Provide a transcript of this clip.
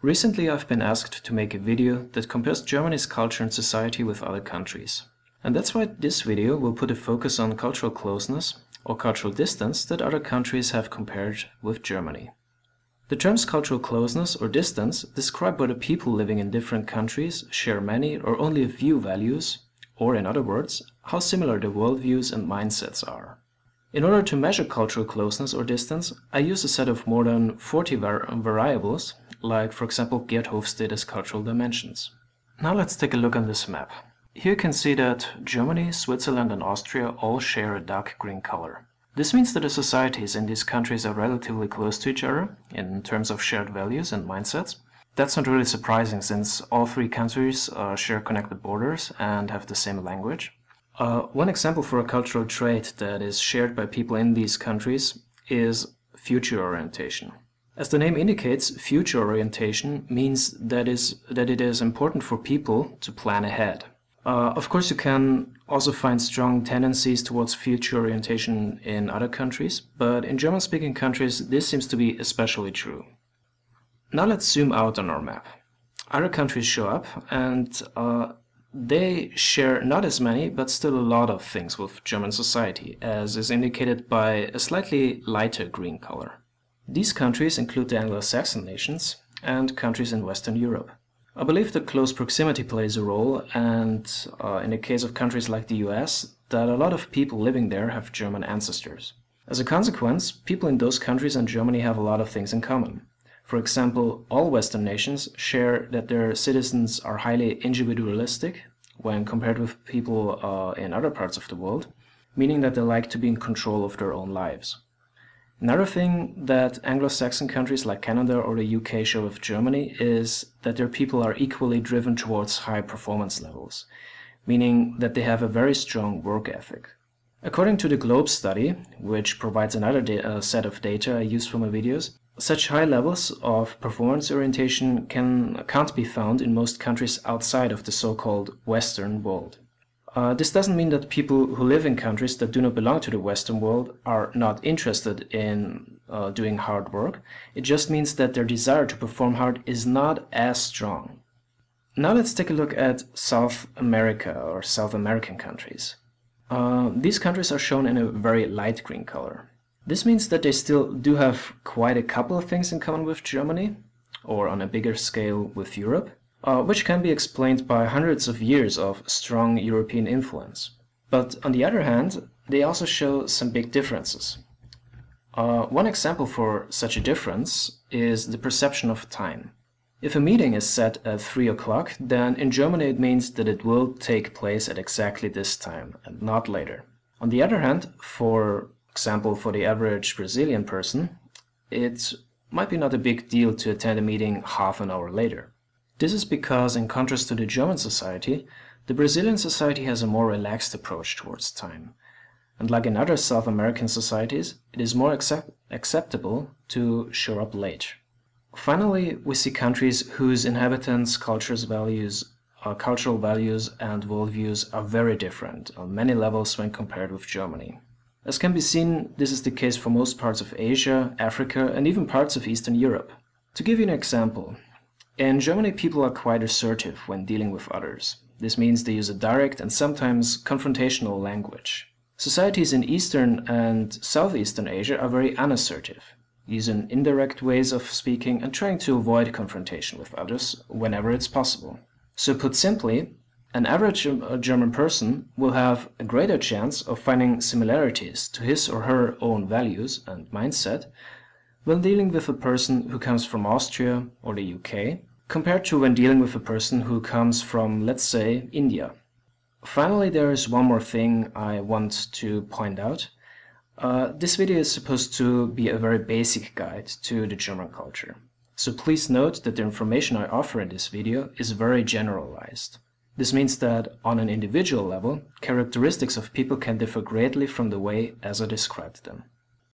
Recently I've been asked to make a video that compares Germany's culture and society with other countries. And that's why this video will put a focus on cultural closeness or cultural distance that other countries have compared with Germany. The terms cultural closeness or distance describe whether people living in different countries share many or only a few values, or in other words, how similar their worldviews and mindsets are. In order to measure cultural closeness or distance, I use a set of more than 40 variables, like for example Geert Hofstede's cultural dimensions. Now let's take a look on this map. Here you can see that Germany, Switzerland and Austria all share a dark green color. This means that the societies in these countries are relatively close to each other in terms of shared values and mindsets. That's not really surprising since all three countries share connected borders and have the same language. One example for a cultural trait that is shared by people in these countries is future orientation. As the name indicates, future orientation means that it is important for people to plan ahead. Of course, you can also find strong tendencies towards future orientation in other countries, but in German-speaking countries this seems to be especially true. Now let's zoom out on our map. Other countries show up and they share not as many, but still a lot of things with German society, as is indicated by a slightly lighter green color. These countries include the Anglo-Saxon Nations and countries in Western Europe. I believe that close proximity plays a role, and in the case of countries like the US, that a lot of people living there have German ancestors. As a consequence, people in those countries and Germany have a lot of things in common. For example, all Western nations share that their citizens are highly individualistic when compared with people in other parts of the world, meaning that they like to be in control of their own lives. Another thing that Anglo-Saxon countries like Canada or the UK share with Germany is that their people are equally driven towards high performance levels, meaning that they have a very strong work ethic. According to the Globe study, which provides another set of data I use for my videos, such high levels of performance orientation can't be found in most countries outside of the so-called Western world. This doesn't mean that people who live in countries that do not belong to the Western world are not interested in doing hard work. It just means that their desire to perform hard is not as strong. Now let's take a look at South America or South American countries. These countries are shown in a very light green color. This means that they still do have quite a couple of things in common with Germany, or on a bigger scale with Europe, which can be explained by hundreds of years of strong European influence. But on the other hand, they also show some big differences. One example for such a difference is the perception of time. If a meeting is set at 3 o'clock, then in Germany it means that it will take place at exactly this time and not later. On the other hand, for example, for the average Brazilian person, it might be not a big deal to attend a meeting half an hour later. This is because, in contrast to the German society, the Brazilian society has a more relaxed approach towards time. And like in other South American societies, it is more acceptable to show up late. Finally, we see countries whose inhabitants' cultural values and worldviews are very different on many levels when compared with Germany. As can be seen, this is the case for most parts of Asia, Africa, and even parts of Eastern Europe. To give you an example, in Germany people are quite assertive when dealing with others. This means they use a direct and sometimes confrontational language. Societies in Eastern and Southeastern Asia are very unassertive, using indirect ways of speaking and trying to avoid confrontation with others whenever it's possible. So put simply, an average German person will have a greater chance of finding similarities to his or her own values and mindset when dealing with a person who comes from Austria or the UK, compared to when dealing with a person who comes from, let's say, India. Finally, there is one more thing I want to point out. This video is supposed to be a very basic guide to the German culture. So please note that the information I offer in this video is very generalized. This means that on an individual level, characteristics of people can differ greatly from the way as I described them.